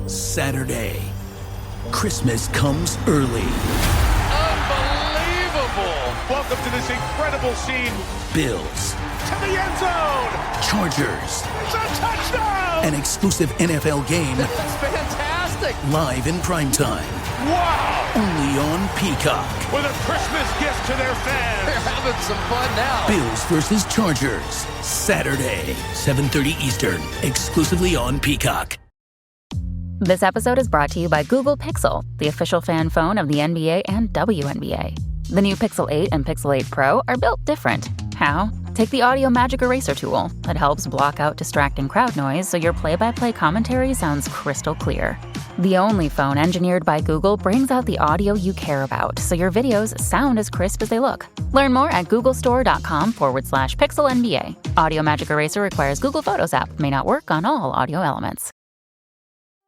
Saturday. Christmas comes early. Unbelievable! Welcome to this incredible scene. Bills. To the end zone! Chargers. It's a touchdown! An exclusive NFL game. That's fantastic! Live in primetime. Wow! Only on Peacock. With a Christmas gift to their fans. They're having some fun now. Bills versus Chargers. Saturday, 7:30 Eastern. Exclusively on Peacock. This episode is brought to you by Google Pixel, the official fan phone of the NBA and WNBA. The new Pixel 8 and Pixel 8 Pro are built different. How? Take the Audio Magic Eraser tool. It helps block out distracting crowd noise so your play-by-play commentary sounds crystal clear. The only phone engineered by Google brings out the audio you care about so your videos sound as crisp as they look. Learn more at googlestore.com/pixelnba. Audio Magic Eraser requires Google Photos app. May not work on all audio elements.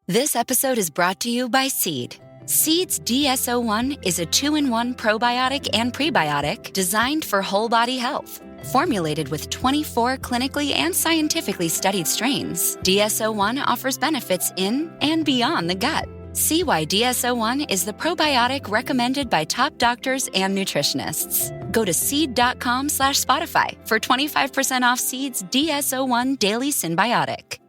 This episode is brought to you by Seed. Seed's DSO1 is a 2-in-1 probiotic and prebiotic designed for whole body health. Formulated with 24 clinically and scientifically studied strains, DSO1 offers benefits in and beyond the gut. See why DSO1 is the probiotic recommended by top doctors and nutritionists. Go to seed.com/Spotify for 25% off Seed's DSO1 Daily Symbiotic.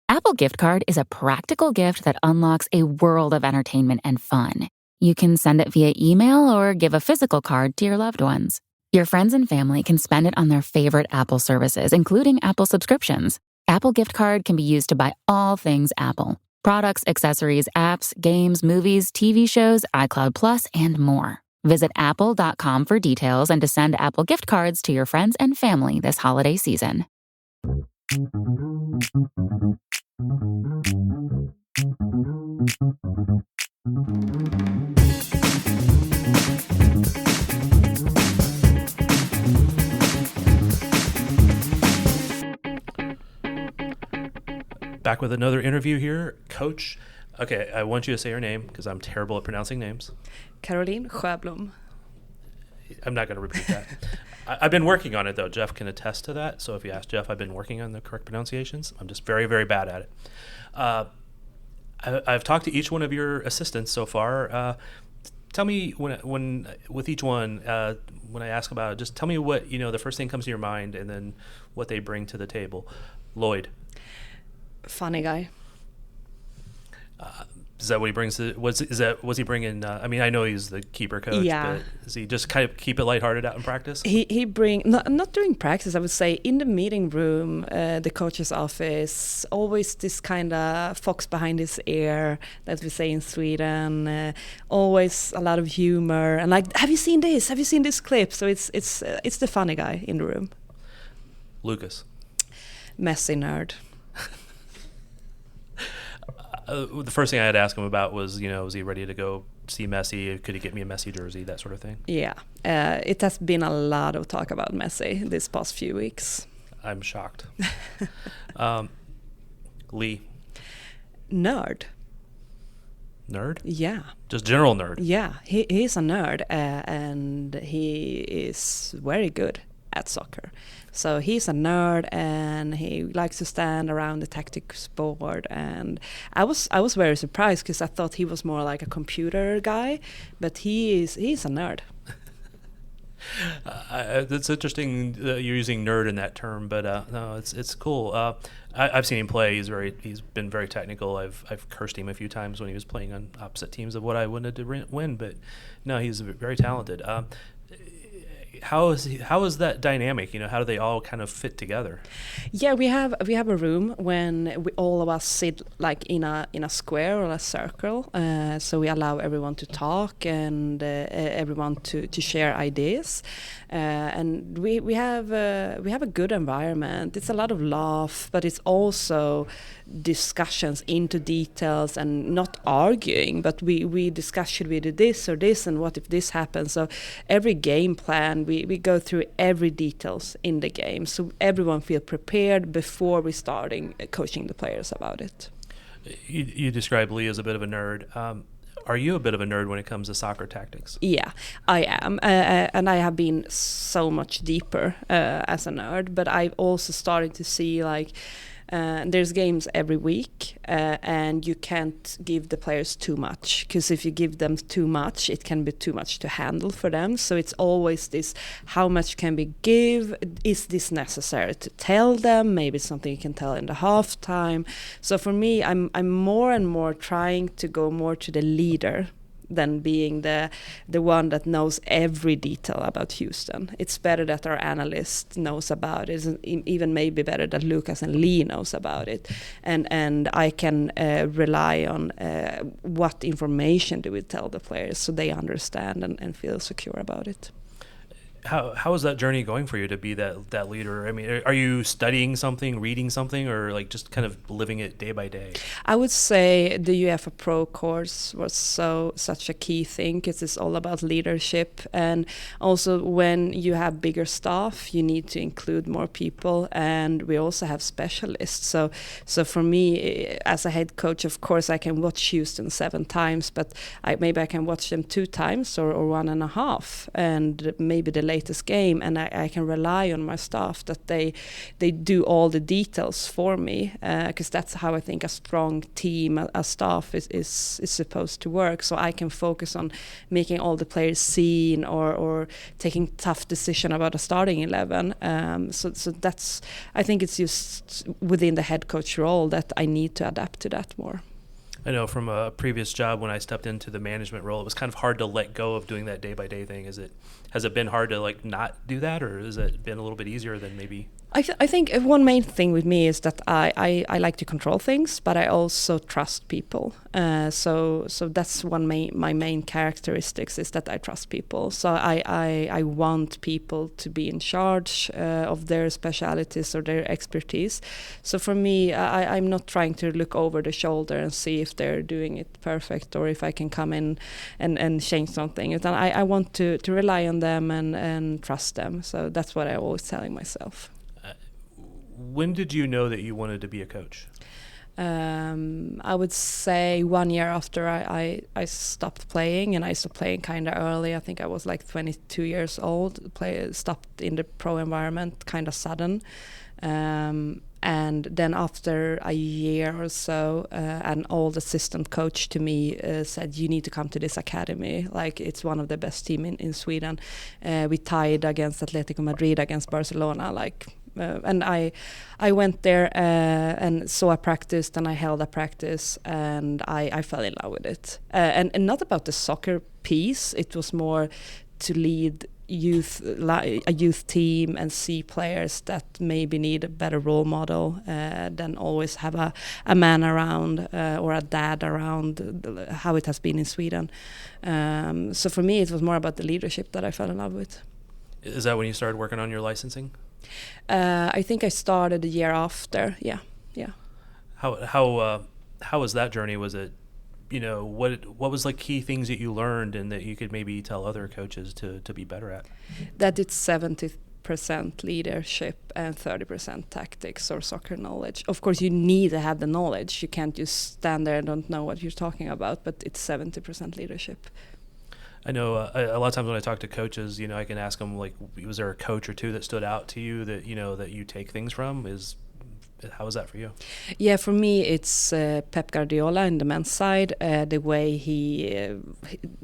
Apple Gift Card is a practical gift that unlocks a world of entertainment and fun. You can send it via email or give a physical card to your loved ones. Your friends and family can spend it on their favorite Apple services, including Apple subscriptions. Apple Gift Card can be used to buy all things Apple. Products, accessories, apps, games, movies, TV shows, iCloud Plus, and more. Visit apple.com for details and to send Apple Gift Cards to your friends and family this holiday season. Back with another interview here. Coach, okay, I want you to say your name because I'm terrible at pronouncing names. Caroline Sjöblom. I'm not going to repeat that. I've been working on it, though. Jeff can attest to that. So if you ask Jeff, I've been working on the correct pronunciations. I'm just very, very bad at it. I've talked to each one of your assistants so far. Tell me when with each one, when I ask about it, just tell me what, the first thing comes to your mind and then what they bring to the table. Lloyd. Funny guy. Is that what he brings? Was he bringing? I mean, I know he's the keeper coach, but does he just kind of keep it lighthearted out in practice? He bring not during practice. I would say in the meeting room, the coach's office. Always this kind of fox behind his ear, that we say in Sweden. Always a lot of humor and like, have you seen this? Have you seen this clip? So it's the funny guy in the room. Lucas. Messy nerd. The first thing I had to ask him about was, was he ready to go see Messi? Could he get me a Messi jersey? That sort of thing. Yeah, it has been a lot of talk about Messi this past few weeks. I'm shocked. Lee. Nerd. Nerd? Yeah. Just general nerd? Yeah, he's a nerd and he is very good at soccer. So he's a nerd and he likes to stand around the tactics board, and I was very surprised because I thought he was more like a computer guy, but he's a nerd. It's interesting you're using nerd in that term, but no, it's cool. I've seen him play. He's been very technical. I've cursed him a few times when he was playing on opposite teams of what I wanted to win, but no, he's very talented. How is that dynamic? How do they all kind of fit together? Yeah, we have a room when all of us sit like in a square or a circle. So we allow everyone to talk and everyone to share ideas. And we have a good environment. It's a lot of laugh, but it's also discussions into details and not arguing, but we discuss, should we do this or this, and what if this happens. So every game plan, we go through every details in the game, so everyone feel prepared before we starting coaching the players about it. You describe Lee as a bit of a nerd. Are you a bit of a nerd when it comes to soccer tactics? Yeah, I am. And I have been so much deeper as a nerd, but I've also started to see like There's games every week, and you can't give the players too much, because if you give them too much, it can be too much to handle for them. So it's always this: how much can we give? Is this necessary to tell them? Maybe it's something you can tell in the halftime. So for me, I'm more and more trying to go more to the leader than being the one that knows every detail about Houston. It's better that our analyst knows about it, even maybe better that Lucas and Lee knows about it, and I can rely on what information do we tell the players so they understand and feel secure about it. How is that journey going for you to be that leader? I mean, are you studying something, reading something, or like just kind of living it day by day? I would say the UEFA Pro course was such a key thing, because it's all about leadership, and also when you have bigger staff, you need to include more people, and we also have specialists. So for me, as a head coach, of course, I can watch Houston 7 times, but maybe I can watch them 2 times or 1.5, and maybe the latest game, and I can rely on my staff that they do all the details for me, because that's how I think a strong team, a staff is supposed to work. So I can focus on making all the players seen, or taking tough decision about a starting 11. So that's, I think it's just within the head coach role that I need to adapt to that more. I know from a previous job when I stepped into the management role, it was kind of hard to let go of doing that day by day thing. Has it been hard to like not do that, or has it been a little bit easier than maybe? I think one main thing with me is that I like to control things, but I also trust people. So that's my main characteristics, is that I trust people. So I want people to be in charge of their specialities or their expertise. So for me, I'm not trying to look over the shoulder and see if they're doing it perfect, or if I can come in and change something. I want to rely on them and trust them. So that's what I always telling myself. When did you know that you wanted to be a coach? I would say 1 year after I stopped playing, and I stopped playing kind of early. I think I was like 22 years old. Stopped in the pro environment kind of sudden. And then after a year or so, an old assistant coach to me said, you need to come to this academy. Like, it's one of the best team in Sweden. We tied against Atletico Madrid, against Barcelona, and I went there and saw a practice, and I held a practice, and I fell in love with it. And not about the soccer piece, it was more to lead a youth team and see players that maybe need a better role model than always have a man around or a dad around, how it has been in Sweden. So for me, it was more about the leadership that I fell in love with. Is that when you started working on your licensing? I think I started the year after. Yeah. How was that journey? Was it, what was like key things that you learned and that you could maybe tell other coaches to be better at? That it's 70% leadership and 30% tactics or soccer knowledge. Of course, you need to have the knowledge. You can't just stand there and don't know what you're talking about, but it's 70% leadership. I know a lot of times when I talk to coaches, I can ask them, like, was there a coach or two that stood out to you that, that you take things from? How is that for you? Yeah, for me, it's Pep Guardiola in the men's side, the way he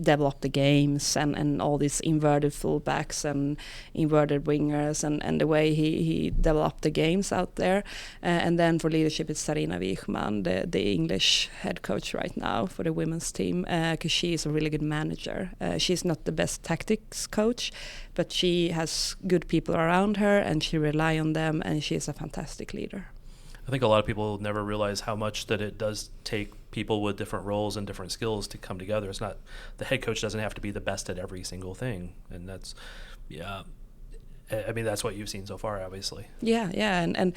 developed the games and all these inverted fullbacks and inverted wingers and the way he developed the games out there. And then for leadership, it's Sarina Wichmann, the English head coach right now for the women's team, because she is a really good manager. She's not the best tactics coach, but she has good people around her and she relies on them, and she is a fantastic leader. I think a lot of people never realize how much that it does take people with different roles and different skills to come together. It's not, the head coach doesn't have to be the best at every single thing. And that's, I mean, that's what you've seen so far, obviously. Yeah, and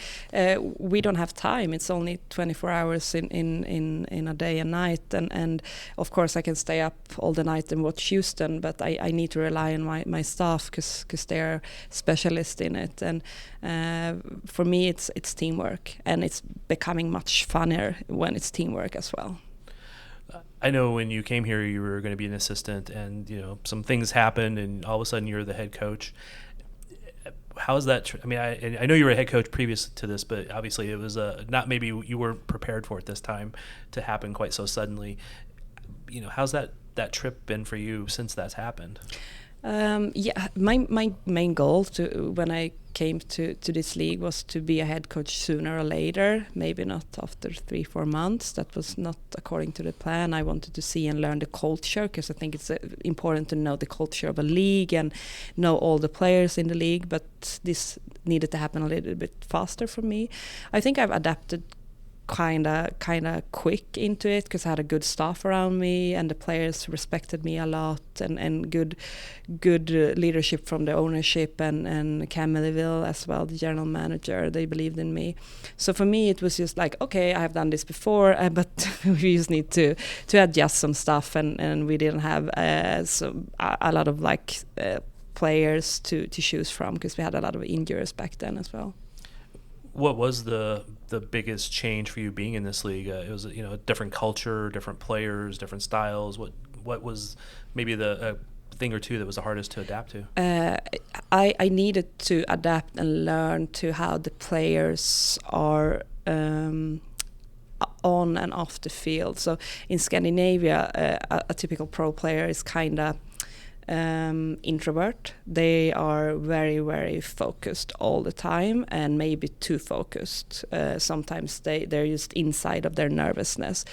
we don't have time. It's only 24 hours in a day and night. And of course, I can stay up all the night and watch Houston, but I need to rely on my staff because they're specialists in it. And for me, it's teamwork, and it's becoming much funnier when it's teamwork as well. I know when you came here, you were going to be an assistant, and some things happened, and all of a sudden you're the head coach. how's that? I mean, I know you were a head coach previous to this, but obviously it was not, maybe you weren't prepared for it this time to happen quite so suddenly. How's that trip been for you since that's happened? My main goal when I came to this league was to be a head coach sooner or later, maybe not after 3-4 months. That was not according to the plan. I wanted to see and learn the culture, because I think it's important to know the culture of a league and know all the players in the league, but this needed to happen a little bit faster for me. I think I've adapted kind of quick into it, because I had a good staff around me and the players respected me a lot, and good leadership from the ownership and Cam Milliville as well, the general manager. They believed in me. So for me it was just like, okay, I have done this before, but we just need to adjust some stuff, and we didn't have a lot of players to choose from, because we had a lot of injuries back then as well. What was the biggest change for you being in this league? It was a different culture, different players, different styles. What was maybe the thing or two that was the hardest to adapt to? I needed to adapt and learn to how the players are on and off the field. So in Scandinavia, a typical pro player is kind of introvert. They are very, very focused all the time, and maybe too focused. Sometimes they're just inside of their nervousness.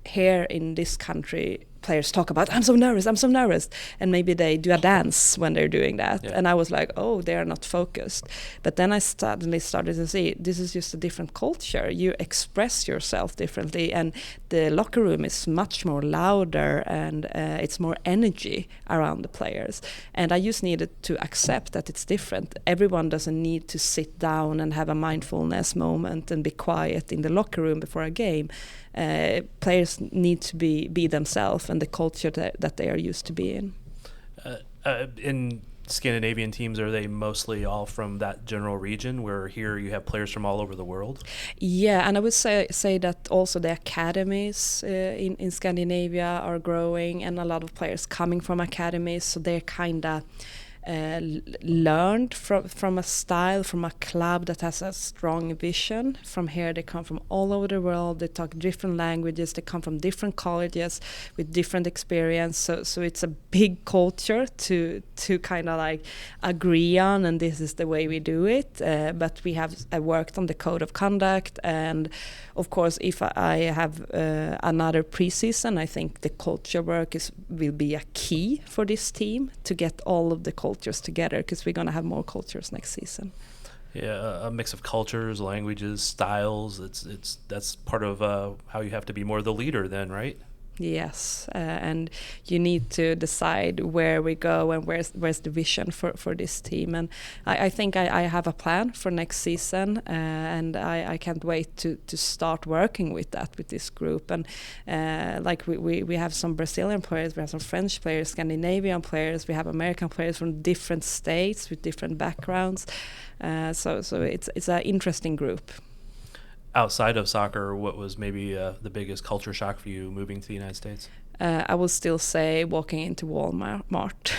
Here in this country, players talk about, I'm so nervous, and maybe they do a dance when they're doing that. Yeah. And I was like, oh, they are not focused. But then I suddenly started to see, this is just a different culture. You express yourself differently, and the locker room is much more louder, and it's more energy around the players. And I just needed to accept that it's different. Everyone doesn't need to sit down and have a mindfulness moment and be quiet in the locker room before a game. Players need to be themselves and the culture that they are used to be in. In Scandinavian teams, are they mostly all from that general region, where here you have players from all over the world? Yeah, and I would say that also the academies in Scandinavia are growing, and a lot of players coming from academies, so they're kind of learned from a style, from a club that has a strong vision. From here, they come from all over the world. They talk different languages. They come from different colleges with different experience. So it's a big culture to kind of agree on, and this is the way we do it. But I worked on the code of conduct, and of course, if I have another preseason, I think the culture work will be a key for this team to get all of the cultures together, because we're going to have more cultures next season. Yeah, a mix of cultures, languages, styles. That's part of how you have to be more the leader then, right? Yes, and you need to decide where we go and where's the vision for this team. And I think I have a plan for next season, and I can't wait to start working with this group. And we have some Brazilian players, we have some French players, Scandinavian players, we have American players from different states with different backgrounds. So it's an interesting group. Outside of soccer, what was maybe the biggest culture shock for you moving to the United States? I would still say walking into Walmart.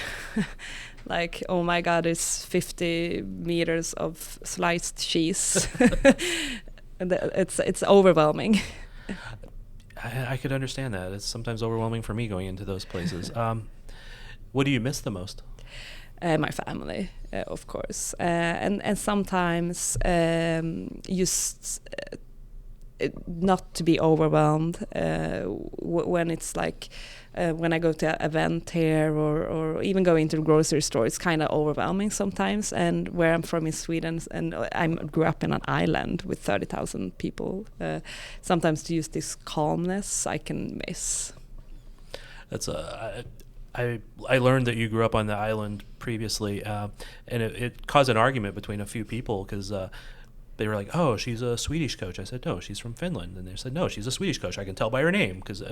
Oh my God, it's 50 meters of sliced cheese. And it's overwhelming. I could understand that. It's sometimes overwhelming for me going into those places. What do you miss the most? My family, of course, and sometimes just not to be overwhelmed when it's when I go to an event here or even go into the grocery store. It's kind of overwhelming sometimes. And where I'm from in Sweden, and I grew up in an island with 30,000 people, sometimes to use this calmness I can miss. That's I learned that you grew up on the island previously, and it caused an argument between a few people, because they were like, oh, she's a Swedish coach. I said, no, she's from Finland. And they said, no, she's a Swedish coach. I can tell by her name, because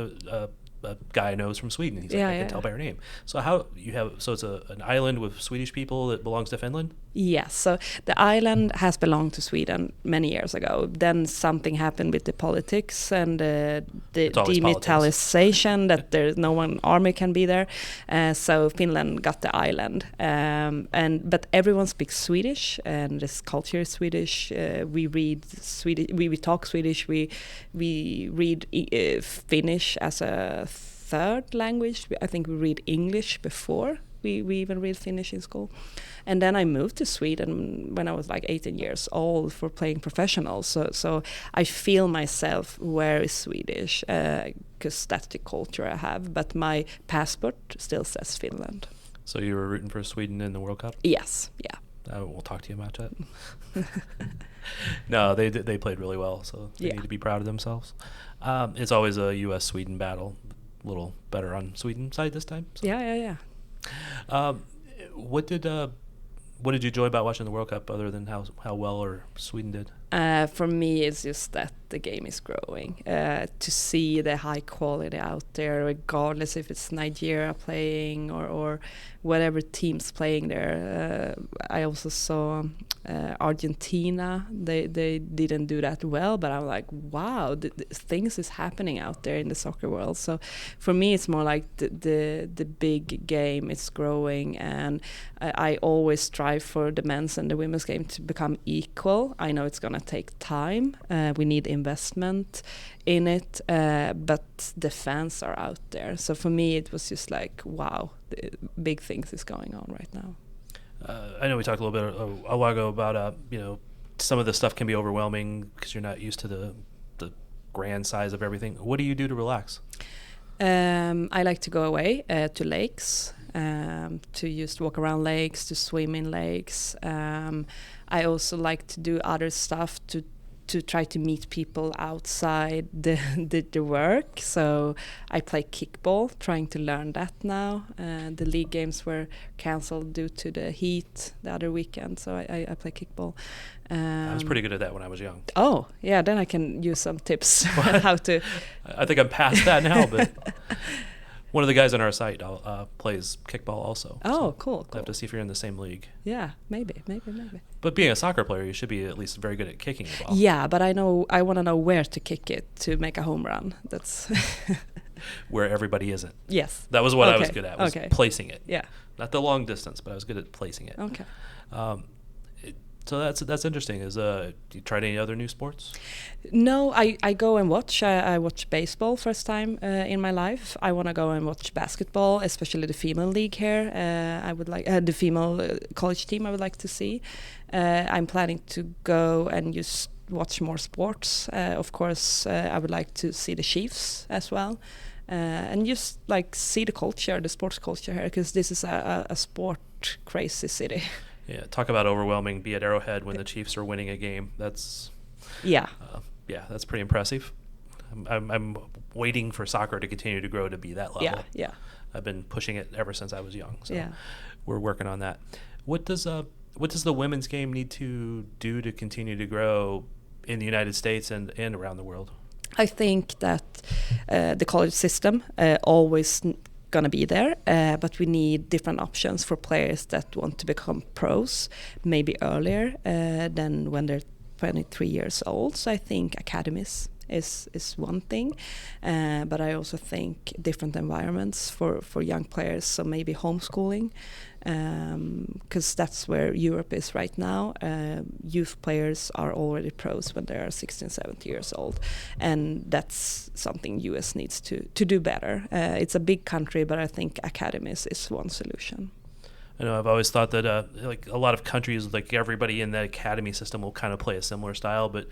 a guy I know is from Sweden. He's like, I can tell by your name. So it's an island with Swedish people that belongs to Finland? Yes, so the island has belonged to Sweden many years ago. Then something happened with the politics and the demilitarization that there's no one army can be there. So Finland got the island. But everyone speaks Swedish, and this culture is Swedish. We read Swedish. We talk Swedish. We read Finnish as a third language. I think we read English before we even read Finnish in school. And then I moved to Sweden when I was like 18 years old for playing professional. So I feel myself very Swedish because that's the culture I have. But my passport still says Finland. So you were rooting for Sweden in the World Cup? Yes, yeah. We'll talk to you about that. No, they played really well, so they need to be proud of themselves. It's always a U.S.-Sweden battle. A little better on Sweden side this time. So. Yeah. What did you enjoy about watching the World Cup other than how well or Sweden did? For me, it's just that the game is growing. To see the high quality out there, regardless if it's Nigeria playing or whatever teams playing there. I also saw Argentina. They didn't do that well, but I'm like, wow, things is happening out there in the soccer world. So for me, it's more like the big game is growing, and I always strive for the men's and the women's game to become equal. I know it's gonna take time. We need investment in it, but the fans are out there. So for me, it was just like, wow, the big things is going on right now. I know we talked a little bit a while ago about some of the stuff can be overwhelming because you're not used to the grand size of everything. What do you do to relax? I like to go away to lakes, to just walk around lakes, to swim in lakes. I also like to do other stuff to try to meet people outside the work. So I play kickball, trying to learn that now. The league games were cancelled due to the heat the other weekend, so I play kickball. I was pretty good at that when I was young. Oh, yeah, then I can use some tips how to... I think I'm past that now, but... One of the guys on our site plays kickball also. Oh, so cool. I'll have to see if you're in the same league. Yeah, maybe. But being a soccer player, you should be at least very good at kicking the ball. Yeah, but I want to know where to kick it to make a home run. That's where everybody isn't. Yes. That was what I was good at, was placing it. Yeah. Not the long distance, but I was good at placing it. Okay. So that's interesting. Do you tried any other new sports? No, I go and watch. I watch baseball first time in my life. I want to go and watch basketball, especially the female league here. I would like the female college team. I would like to see. I'm planning to go and just watch more sports. Of course, I would like to see the Chiefs as well, and just like see the culture, the sports culture here, because this is a sport crazy city. Yeah, talk about overwhelming. Be at Arrowhead when the Chiefs are winning a game. That's that's pretty impressive. I'm waiting for soccer to continue to grow to be that level. Yeah. I've been pushing it ever since I was young. So yeah. We're working on that. What does the women's game need to do to continue to grow in the United States and around the world? I think that the college system always gonna be there, but we need different options for players that want to become pros maybe earlier than when they're 23 years old. So I think academies is one thing, but I also think different environments for young players, so maybe homeschooling, because that's where Europe is right now. Youth players are already pros when they are 16, 17 years old, and that's something US needs to do better. It's a big country, but I think academies is one solution. I know I've always thought that like a lot of countries, like everybody in the academy system will kind of play a similar style, but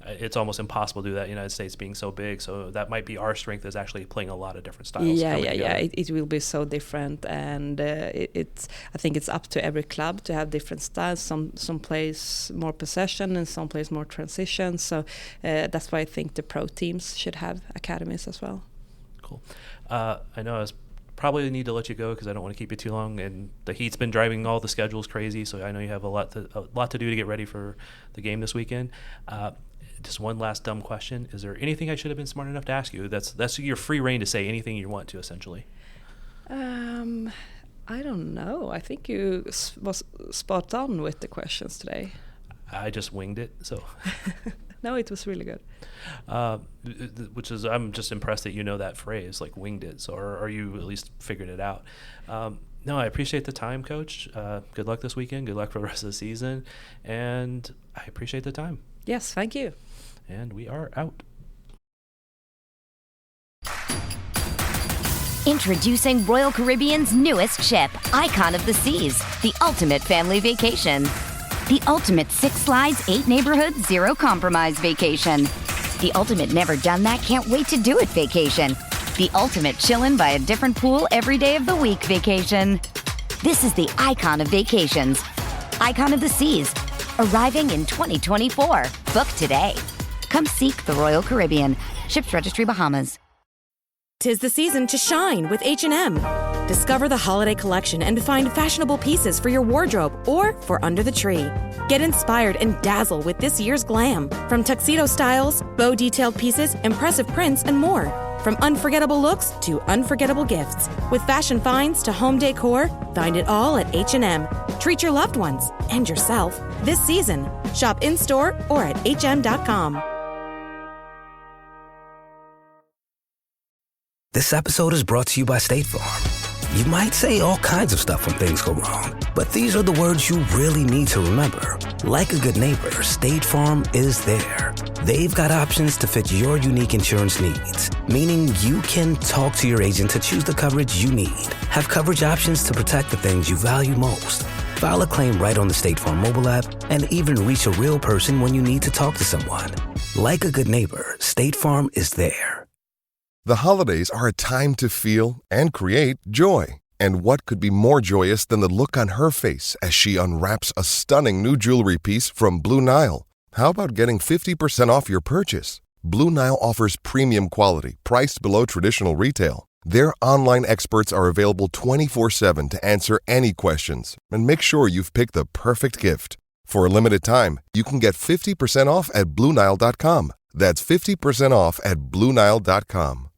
it's almost impossible to do that in the United States being so big. So that might be our strength, is actually playing a lot of different styles. Yeah. It will be so different, and I think it's up to every club to have different styles. Some plays more possession and some plays more transition. So that's why I think the pro teams should have academies as well. Cool. I know I was probably need to let you go because I don't want to keep you too long, and the heat's been driving all the schedules crazy, so I know you have a lot to do to get ready for the game this weekend. just one last dumb question. Is there anything I should have been smart enough to ask you? That's your free reign to say anything you want to, essentially. I don't know. I think you was spot on with the questions today. I just winged it, so. No, it was really good. Which is, I'm just impressed that you know that phrase, like winged it. So, or you at least figured it out. No, I appreciate the time, Coach. Good luck this weekend. Good luck for the rest of the season. And I appreciate the time. Yes, thank you. And we are out. Introducing Royal Caribbean's newest ship, Icon of the Seas, the ultimate family vacation. The ultimate 6 slides, 8 neighborhoods, 0 compromise vacation. The ultimate never done that, can't wait to do it vacation. The ultimate chillin' by a different pool every day of the week vacation. This is the Icon of Vacations. Icon of the Seas, arriving in 2024. Book today. Come seek the Royal Caribbean. Ships Registry, Bahamas. 'Tis the season to shine with H&M. Discover the holiday collection and find fashionable pieces for your wardrobe or for under the tree. Get inspired and dazzle with this year's glam. From tuxedo styles, bow detailed pieces, impressive prints, and more. From unforgettable looks to unforgettable gifts. With fashion finds to home decor, find it all at H&M. Treat your loved ones and yourself this season. Shop in-store or at hm.com. This episode is brought to you by State Farm. You might say all kinds of stuff when things go wrong, but these are the words you really need to remember. Like a good neighbor, State Farm is there. They've got options to fit your unique insurance needs, meaning you can talk to your agent to choose the coverage you need, have coverage options to protect the things you value most, file a claim right on the State Farm mobile app, and even reach a real person when you need to talk to someone. Like a good neighbor, State Farm is there. The holidays are a time to feel and create joy. And what could be more joyous than the look on her face as she unwraps a stunning new jewelry piece from Blue Nile? How about getting 50% off your purchase? Blue Nile offers premium quality, priced below traditional retail. Their online experts are available 24/7 to answer any questions and make sure you've picked the perfect gift. For a limited time, you can get 50% off at BlueNile.com. That's 50% off at BlueNile.com.